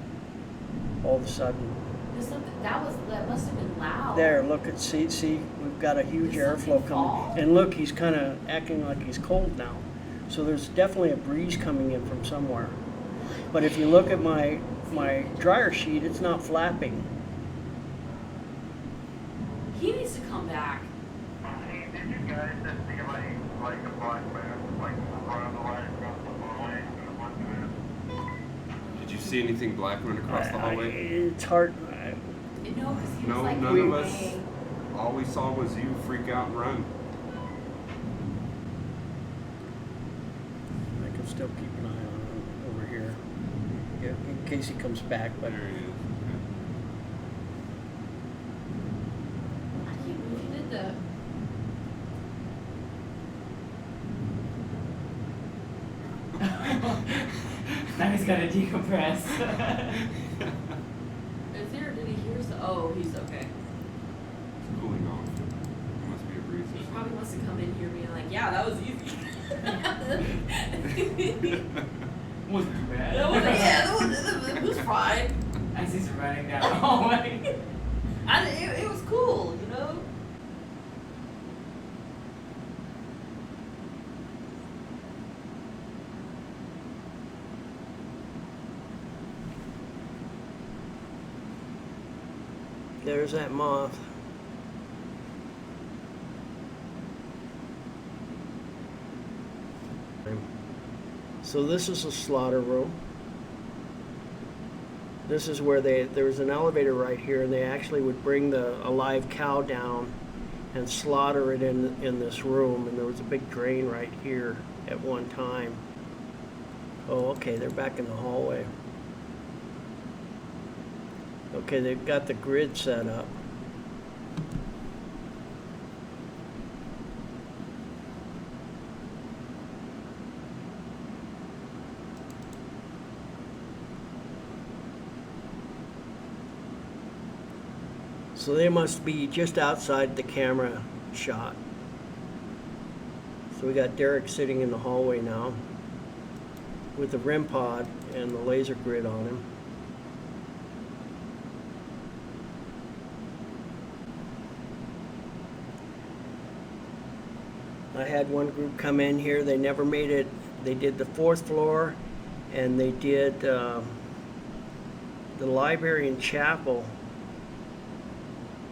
All of a sudden. There's something that must have been loud. There, look at see, we've got a huge Did airflow something coming. fall? And look, he's kind of acting like he's cold now. So there's definitely a breeze coming in from somewhere. But if you look at my dryer sheet, it's not flapping. He needs to come back. Hey, did you guys just see like a black man like run the line across the hallway and a bunch of it? Did you see anything black run across the hallway? It's hard. No, because he was No, like, none of "Hey." us. All we saw was you freak out and run. I can still keep an eye on him over here. Yeah, in case he comes back, but There he is. I can't believe he did that. Now he's gotta decompress. Is there? Did he hear? Oh, he's okay. It's cooling off. It must be a breeze or He something. probably wants to come in here being like, yeah, that was easy. Wasn't too bad. It was fine. As he's running down the hallway. It was cool, you know? there's that moth. So this is a slaughter room. This is where there was an elevator right here, and they actually would bring a live cow down and slaughter it in this room, and there was a big drain right here at one time. Oh, okay, they're back in the hallway. Okay, they've got the grid set up. So they must be just outside the camera shot. So we got Derek sitting in the hallway now with the REM pod and the laser grid on him. I had one group come in here, they never made it. They did the 4th floor and they did the library and chapel.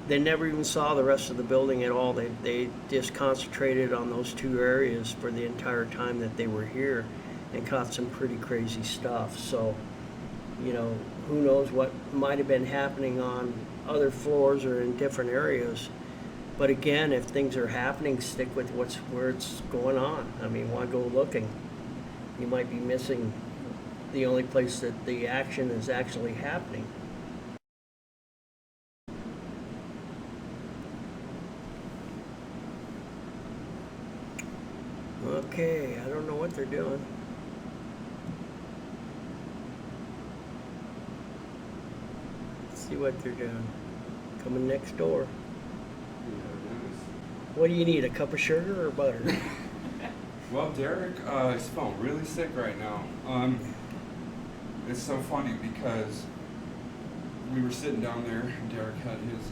They never even saw the rest of the building at all. They just concentrated on those 2 areas for the entire time that they were here and caught some pretty crazy stuff. So, you know, who knows what might have been happening on other floors or in different areas. But again, if things are happening, stick with where it's going on. I mean, why go looking? You might be missing the only place that the action is actually happening. Okay, I don't know what they're doing. Let's see what they're doing. Coming next door. What do you need, a cup of sugar or butter? Well, Derek is feeling really sick right now. It's so funny because we were sitting down there and Derek had his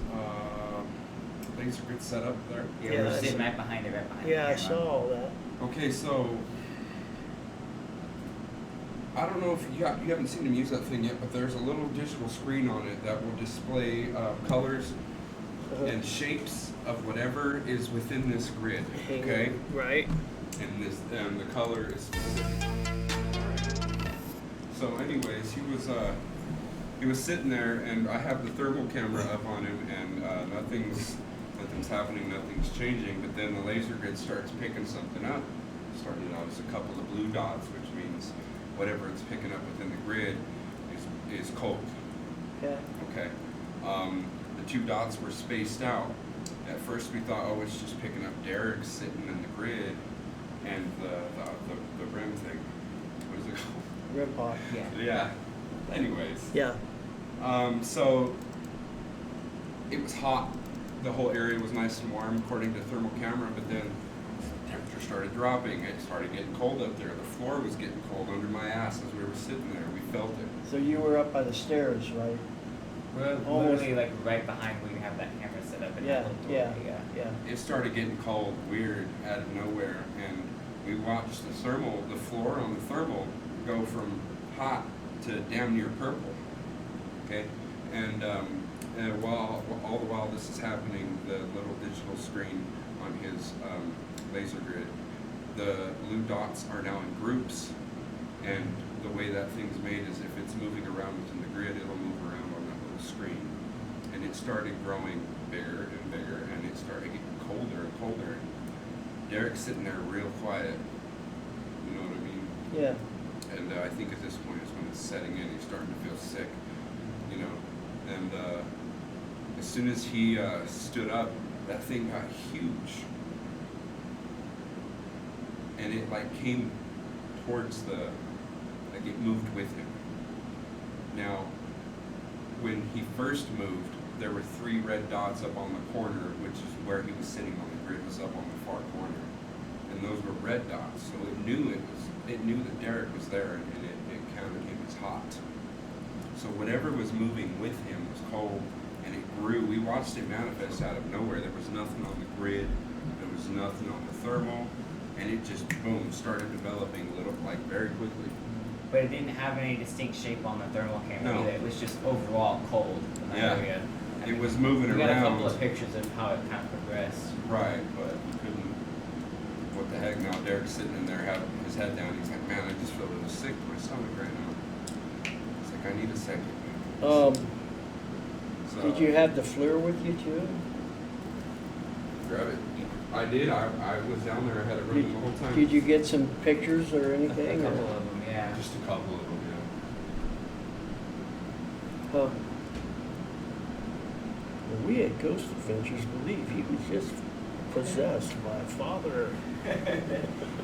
laser grid set up there. Yeah, we were sitting right behind it, Yeah, I the saw camera. all that. Okay, so I don't know if you haven't seen him use that thing yet, but there's a little digital screen on it that will display colors and shapes of whatever is within this grid. Okay, Right. and the color is specific. So, anyways, he was sitting there, and I have the thermal camera up on him, and nothing's happening, nothing's changing. But then the laser grid starts picking something up. Started out as a couple of blue dots, which means whatever it's picking up within the grid is cold. Yeah. Okay. The 2 dots were spaced out. At first we thought, oh, it's just picking up Derek sitting in the grid and the rim thing. What is it called? REM pod. Yeah. Yeah. Anyways. Yeah. So it was hot. The whole area was nice and warm according to thermal camera, but then the temperature started dropping. It started getting cold up there. The floor was getting cold under my ass as we were sitting there. We felt it. So you were up by the stairs, right? Well, Literally like right behind where you have that camera set up. In Yeah, that little yeah, doorway, yeah. it started getting cold, weird, out of nowhere, and we watched the floor on the thermal go from hot to damn near purple. Okay, and all the while this is happening, the little digital screen on his laser grid, the blue dots are now in groups, and the way that thing's made is if it's moving around within the grid, it'll move around on that little screen. And it started growing bigger and bigger, and it started getting colder and colder. Derek's sitting there real quiet. You know what I mean? Yeah. And I think at this point is when it's setting in. He's starting to feel sick, you know. And as soon as he stood up, that thing got huge, and it like came towards like it moved with him. Now, when he first moved, there were 3 red dots up on the corner, which is where he was sitting on the grid, was up on the far corner, and those were red dots. So it knew that Derek was there, and it counted him as hot. So whatever was moving with him was cold, and it grew. We watched it manifest out of nowhere. There was nothing on the grid, there was nothing on the thermal, and it just boom started developing a little, like very quickly. But it didn't have any distinct shape on the thermal camera No. either. It was just overall cold in that Yeah. area. I It mean, was moving we got a around. couple of pictures of how it kind of progressed. Right, but you couldn't. What the heck? Now Derek's sitting in there, having his head down. He's like, man, I just feel a little sick to my stomach right now. It's like, I need a second. So, Did you have the FLIR with you too? grab it? I did. I was down there. I had it running the whole time. Did you get some pictures or A anything? couple of them, yeah. Just a couple of them, yeah. Huh. Well, we had ghost adventures believe he was just possessed by a father.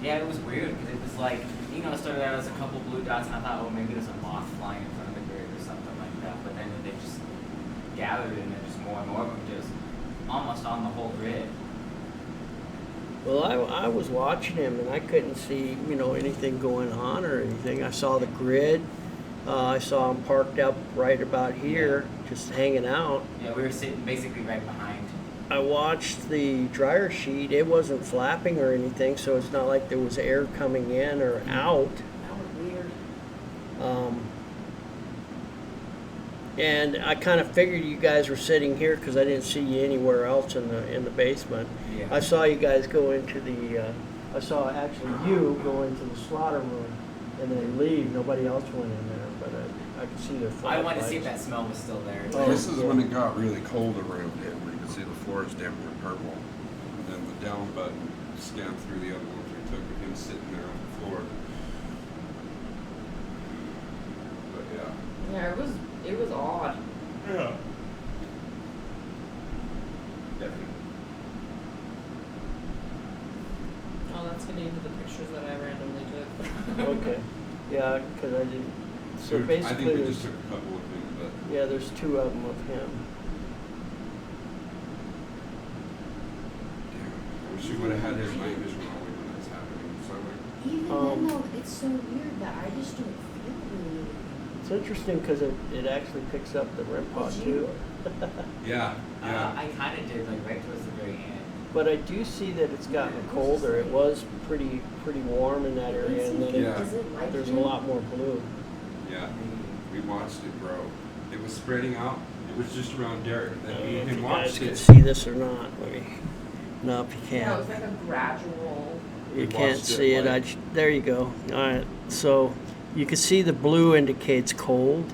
Yeah, it was weird because it was like, you know, it started out as a couple blue dots, and I thought, oh, maybe there's a moth flying in front of the grid or something like that. But then they just gathered and then just more and more of them just almost on the whole grid. Well, I was watching him and I couldn't see, anything going on or anything. I saw the grid. I saw him parked up right about here, just hanging out. Yeah, we were sitting basically right behind. I watched the dryer sheet. It wasn't flapping or anything, so it's not like there was air coming in or out. That was weird. And I kind of figured you guys were sitting here because I didn't see you anywhere else in the basement. Yeah. I saw you guys go into the. I saw actually you go into the slaughter room and then leave. Nobody else went in there, but I could see their flashlights. I wanted to see if that smell was still there. Oh, This is yeah. when it got really cold around here, where you can see the floor is damn near purple. And then the down button scanned through the other ones we took of him sitting there on the floor. But yeah. Yeah, it was odd. Yeah. Definitely. Oh, that's getting into the pictures that I randomly took. Okay. Yeah, because I didn't. So I basically, think we there's, just took a couple of them, but yeah, there's 2 of them of him. damn. I wish we would have had his night vision while we when that's happening. So like, Even then, though, it's so weird that I just don't feel really. It's interesting because it actually picks up the REM pod Did too. you? yeah, yeah. I kind of did, like right towards the very end. But I do see that it's gotten colder. It was pretty warm in that area, and then Yeah. Is it like there's a him? lot more blue. Yeah, we watched it grow. It was spreading out. It was just around Derek. I Then don't me know and if him you guys watched can it. see this or not. Let me. No, if you Yeah, it can't. was like a gradual. You We can't watched see it. like- There you go. All right. So you can see the blue indicates cold.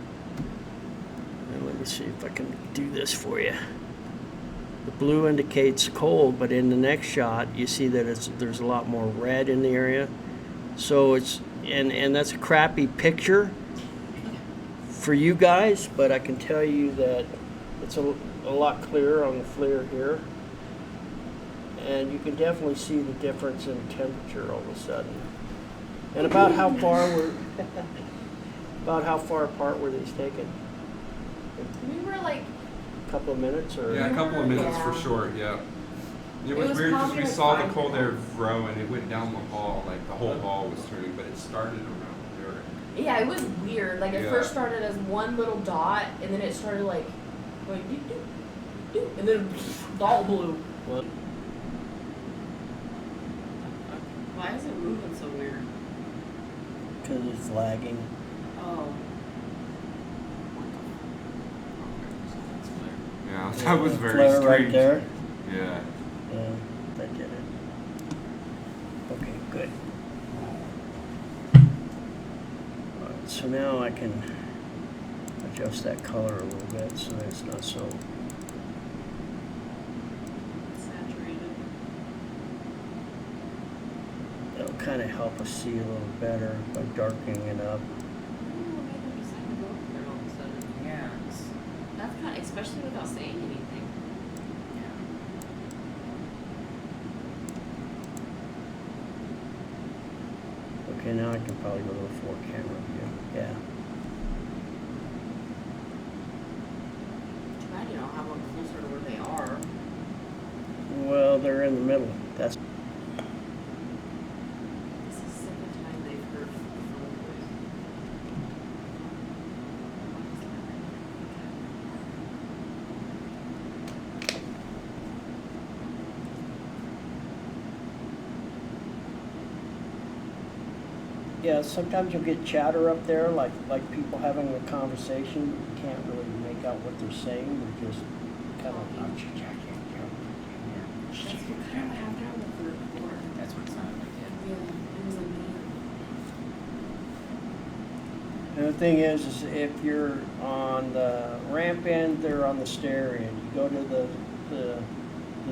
And let me see if I can do this for you. The blue indicates cold, but in the next shot, you see that there's a lot more red in the area. So it's and that's a crappy picture for you guys, but I can tell you that it's a lot clearer on the FLIR here. And you can definitely see the difference in temperature all of a sudden. And about how far apart were these taken? We were like, A couple of minutes or? Yeah, a couple of minutes for Yeah. sure. Yeah. It It was was weird because probably we like saw the 5 cold air minutes. grow and it went down the hall. Like the whole hall was turning, but it started around Derek. yeah, it was weird. Like it Yeah. first started as one little dot, and then it started like going doop doop doop, and then all blue. Well, Why is it moving so weird? because it's lagging. Oh. Yeah, that was very Flare strange. right there. Yeah. Yeah, that did it. Okay, good. Alright, so now I can adjust that color a little bit so that it's not so. Saturated. That'll kind of help us see a little better by darkening it up. Yeah. That's kind of, especially without saying anything. Okay, now I can probably go to a 4 camera view. Yeah. Too bad you don't have one closer to where they are. Well, they're in the middle. That's. This is the second time they've heard from the voice. Yeah, sometimes you'll get chatter up there, like people having a conversation. You can't really make out what they're saying. They're just kind of. That's what kind of happened on the third floor. That's what it sounded like. Yeah, it was a man. And the thing is if you're on the ramp end, they're on the stair end. You go to the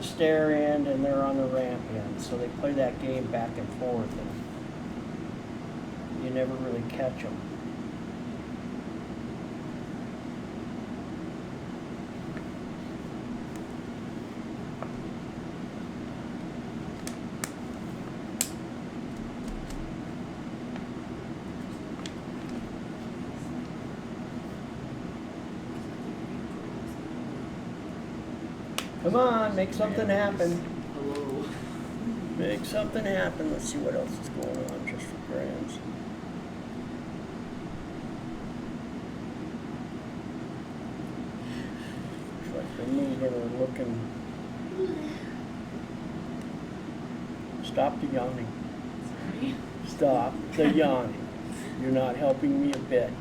stair end, and they're on the ramp end. So they play that game back and forth, and you never really catch them. Come on, make something happen. Hello. Make something happen. Let's see what else is going on just for grams. Looks like they're moving or looking. Stop the yawning. Sorry. Stop the yawning. You're not helping me a bit.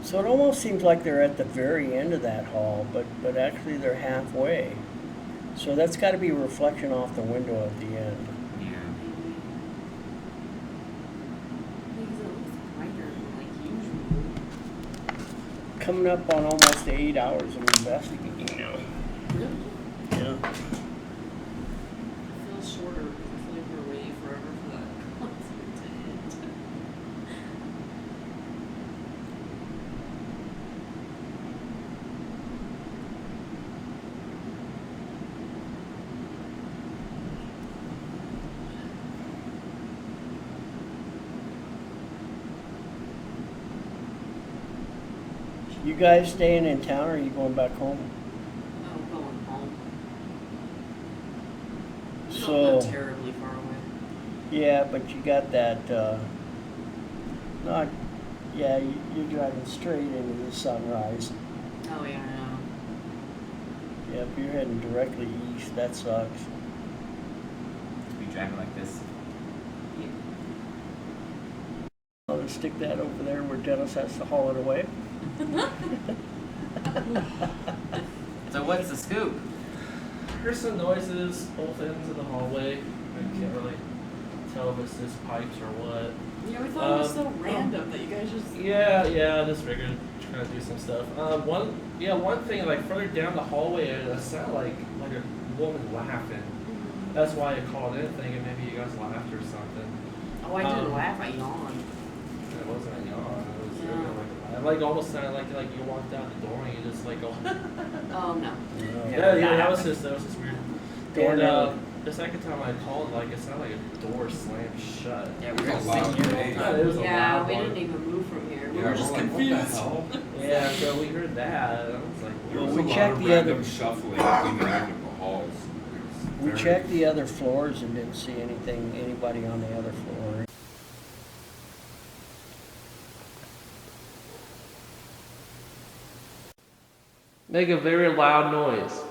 So it almost seems like they're at the very end of that hall, but actually they're halfway. So that's got to be a reflection off the window at the end. Yeah. Because it looks brighter than like usual. Coming up on almost 8 hours of investigating now. Really? Yeah. It feels shorter because I feel like we're waiting forever for that concert to end. You guys staying in town or are you going back home? Oh, going home. We don't So, live terribly far away. yeah, but you got that, not, yeah, you're driving straight into the sunrise. Oh yeah, I know. Yeah, if you're heading directly east, that sucks. To be driving like this. I'll just stick that over there where Dennis has to haul it away. So what's the scoop? Here's some noises both ends of the hallway. I can't really tell if it's just pipes or what. Yeah, we thought it was so random that you guys just. Yeah, I just figured trying to do some stuff. One thing, like further down the hallway, it sounded like a woman laughing. That's why I called in thinking maybe you guys laughed or something. Oh, I didn't laugh. I yawned. It wasn't a yawn. It was Yeah. like almost sounded like you walked out the door and you just like go. Oh no. Yeah, that was just weird. Door And down. the second time I called, like it sounded like a door slammed shut. Yeah, we were It's a loud sitting here the day. whole time. It was a Yeah, loud we one. didn't even move from here. We Yeah, were just like, confused. what the hell? Yeah, so we heard that. And I was like, There Well, was we a lot checked of the random other- shuffling in the end of the halls. It was We very- checked the other floors and didn't see anybody on the other floor. make a very loud noise.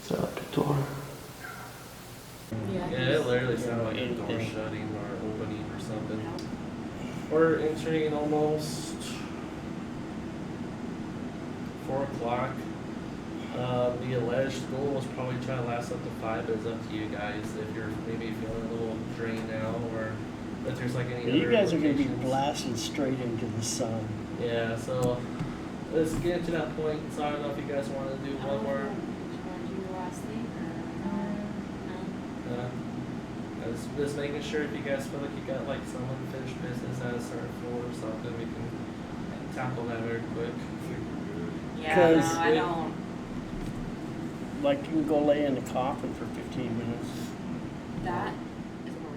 Is that like a door? Yeah. Yeah, it literally sounded like a door Anything. shutting or opening or something. We're entering almost 4 o'clock. The alleged goal was probably try to last up to 5, but it's up to you guys if you're maybe feeling a little drained now or if there's like any You other guys are going to be locations. blasting straight into the sun. Yeah, so let's get to that point. So I don't know if you guys want to do one more. Do you want to do your last thing or no? Just making sure if you guys feel like you got like some unfinished business at a certain floor or something, we can tackle that very quick. Yeah, 'Cause no, I don't. Like you can go lay in the coffin for 15 minutes. That is more.